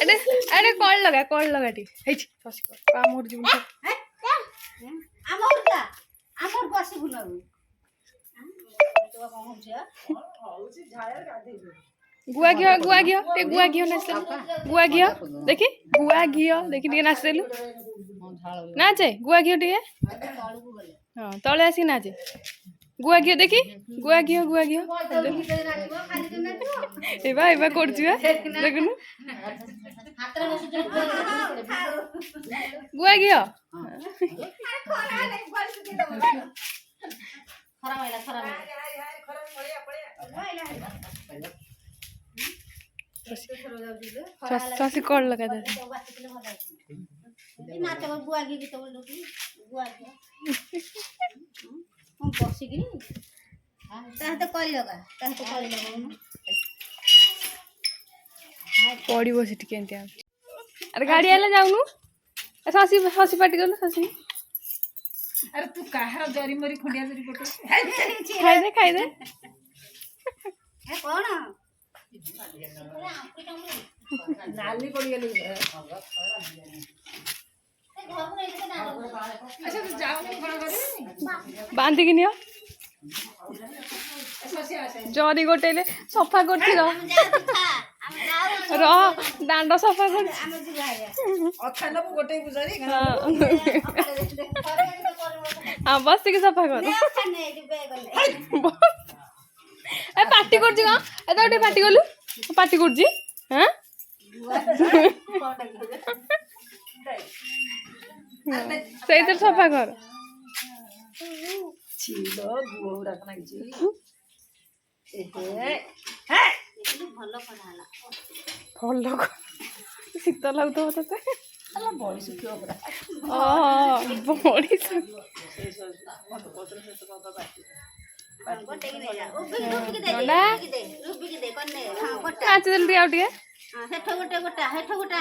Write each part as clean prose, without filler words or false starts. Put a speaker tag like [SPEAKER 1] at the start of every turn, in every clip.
[SPEAKER 1] अरे अरे कॉल लगा टी हेच फस का मोर जीवन
[SPEAKER 2] आमर का आमर बसी बुलाऊ तो कौन हो जा होउची झायर गाधे
[SPEAKER 1] गुआ घियो ते गुआ घियो नाचल गुआ घियो देखी टे नाचलु नाचे गुआ घियो टे हां तळे आसी नाचे गुआ घियो देखी गुआ घियो एबा करछु देखनु गुआ घियो सासी कॉल लगा दे
[SPEAKER 2] नाच गुआ घी गीत बोल गुआ घी हम बसी की ताहते करी लगा
[SPEAKER 1] पड़ी बसी टिके अरे गाड़ी आला जाऊनु सासी पाटी गलो सासी
[SPEAKER 2] अरे तू काहर जरी मरी खुंडिया जरी पटो
[SPEAKER 1] खाई दे
[SPEAKER 2] ए कोन नाली पड़ी गेली अच्छा तू जाओ कोन करे
[SPEAKER 1] बांधी कि नियो जरी गोटेले सफा करछि र दांड सफा करछि
[SPEAKER 2] अथान गोटे गुजरी
[SPEAKER 1] हां बस के सफा कर ए पार्टी करछि का ए तो पार्टी गलु पार्टी करछि हैं सही तो सफा कर
[SPEAKER 2] छिलो गुउरा कना जी एहे हे
[SPEAKER 1] भलो शीत लागतो तते
[SPEAKER 2] अला बड़ी सुखियो बरा
[SPEAKER 1] बड़ी सुखियो नाच जल्दी आउ टिके
[SPEAKER 2] हेठ गोटे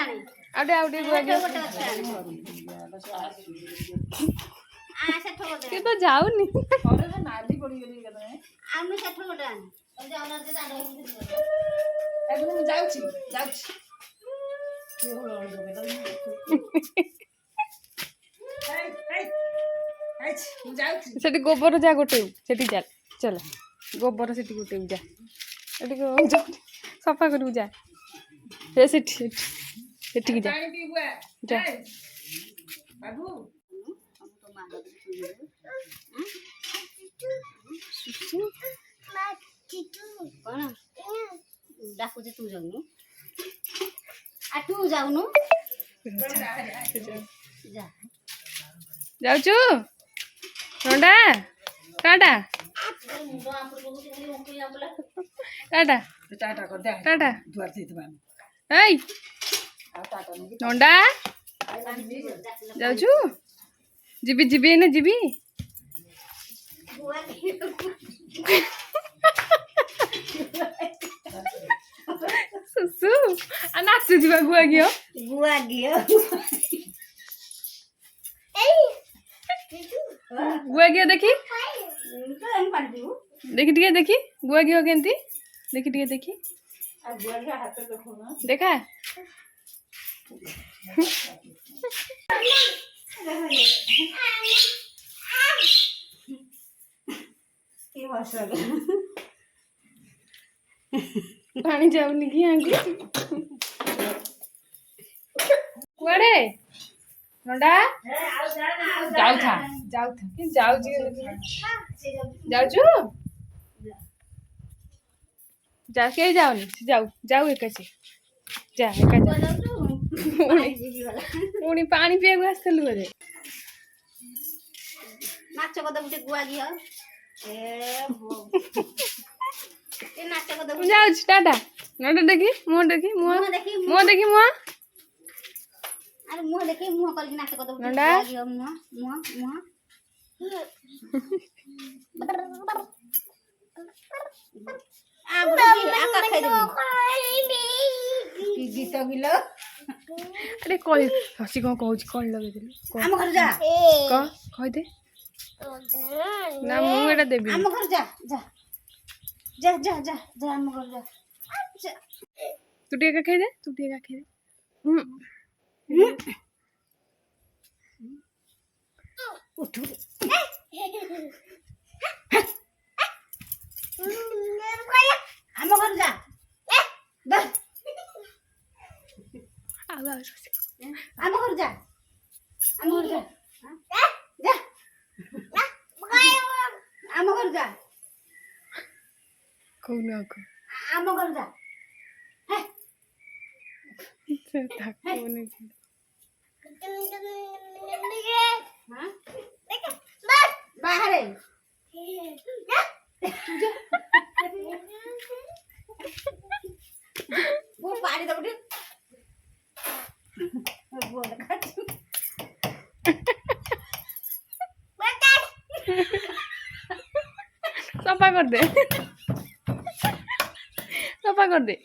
[SPEAKER 2] आनी
[SPEAKER 1] आउटे गुआ घियो के तो जाऊनी
[SPEAKER 2] अरे नाली पड़ी गेली कने आनु हेठ गोटे आनी जाउना जे दांड एबे मु जाउची
[SPEAKER 1] सेठी गोबर जा गोटे सेठी चल गोबर सेठी गोटे जा सेठी सफा करू जा हे सेठी जा
[SPEAKER 2] बाबू कौन डाकू तू जाऊनु तू जाऊनु
[SPEAKER 1] जाऊचु नंडा टाटा टाटा
[SPEAKER 2] टाटा कर दे
[SPEAKER 1] टाटा
[SPEAKER 2] दुआर थीतबा
[SPEAKER 1] ए नंडा जाऊचु जीबी ने जीबी सुसु आ नाचु जीवा गुआ घियो देखी टिके गुआ घियो केंती देखी देखा पानी जाऊनी कि आंगु कुआड़े नंडा जाऊ था कि जाऊ के जाऊनी जाऊ एक जा पुणी पानी पिया आसलु बोले
[SPEAKER 2] नाच कद गुटे गुआ घियो
[SPEAKER 1] जाऊ टाटा नंडा देखी मुँह देखी
[SPEAKER 2] अरे मुँह देखी मुँह कर नाच कद
[SPEAKER 1] नंडा
[SPEAKER 2] मुँह गीत गिलो
[SPEAKER 1] ଆରେ କହି ଶଶୀ କ'ଣ କହୁଛି କ'ଣ ଲଗେଇଦେଲୁ
[SPEAKER 2] ଆମ ଘର ଯା
[SPEAKER 1] କହ କହିଦେ ନା ମୁଁ ଏଇଟା ଦେବି
[SPEAKER 2] ଆମ ଘର ଯା ଯା ଯା ଯା ଯା ଯା ଆମ ଘର ଯା ଯା।
[SPEAKER 1] ତୁ ଟିକେ ଖାଇଦେ ତୁ ଟିକେ ଖାଇଦେ
[SPEAKER 2] ଉଠୁ ଆମ ଘର ଯା
[SPEAKER 1] ଆଉ ଶଶୀ
[SPEAKER 2] ଆମ ଘର ଯା ଆମ ଘର ଯା ଯା ଆମ ଘର ଯା
[SPEAKER 1] କହୁନୁ ଆଗ
[SPEAKER 2] ଆମ ଘର ଯା
[SPEAKER 1] କହୁନି
[SPEAKER 2] ବାହାରେ ମୁଁ ପାଣି ଦବୁ ଟିକେ
[SPEAKER 1] ସଫା କରିଦେ ସଫା କରିଦେ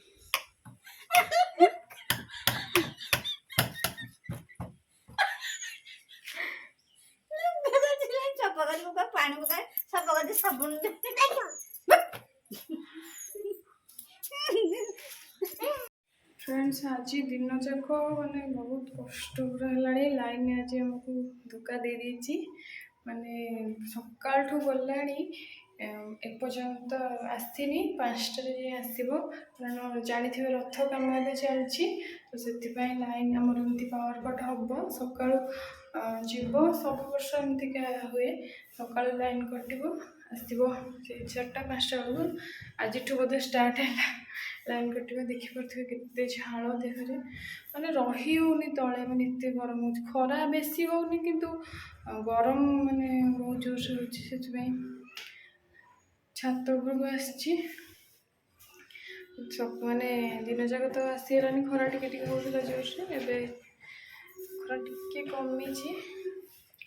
[SPEAKER 2] ପାଣି ପକାଏ ସଫା କରି ସାବୁନ
[SPEAKER 1] फ्रेंड्स आज दिन जाक माने बहुत कष्ट पूरा है लाइन आज आमको धोखा दे देछि माने सकाल ठू गलानी एपर्यंत आसनी 5टा आसो कारण जानी रथ कम चलती तो से लाइन आमर एमती पावर कट हम सका जीव सब वर्ष एमतीका हुए सका लाइन कटो आसो 4टा 5टा बेलू आज बोधे स्टार्ट है लाइन कटिवा देखिपे केते झाल देहरे माने रही होनी तले माने एते गरम हो खरा बेसी होनी किंतु गरम माने बहुत जोर से होची से छात उपरको आसी सब माने दिन जाक तो आसीगलानी खरा टिके होता जोर से एबे खरा टिके कमी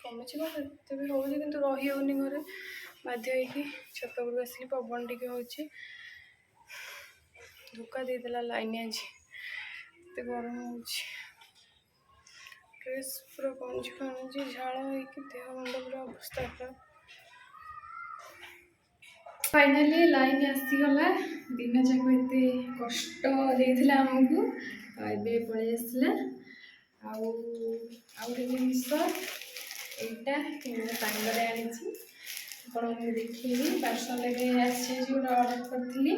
[SPEAKER 1] कमी भी हो कि रही होनी घरे बाध्य होगी छात उपरको आसिक पवन टिके होची धोखा देदेला लाइन आज एत गरम हो ड्रेस पूरा गंजी खंजी झाड़ हो देह मुंड पूरा अवस्था खराब फाइनाली लाइन आसीगला दिन जाक एते कष्ट देइथिला हमकु एबे पळे आसला आउ जिनिस एटा सांगरे आनिछि आपण देखिए पार्सल आसी गोटे ऑर्डर करथिली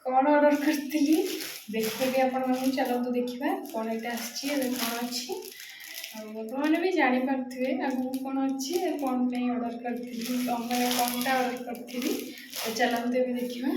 [SPEAKER 1] कौन ऑर्डर करती देखिए आपण चलते देखा कौन यहाँ आसी कौन अच्छी मैंने भी जापारे आगू कौन अच्छी कौन ऑर्डर करी कौनटा ऑर्डर करी चलते भी देखा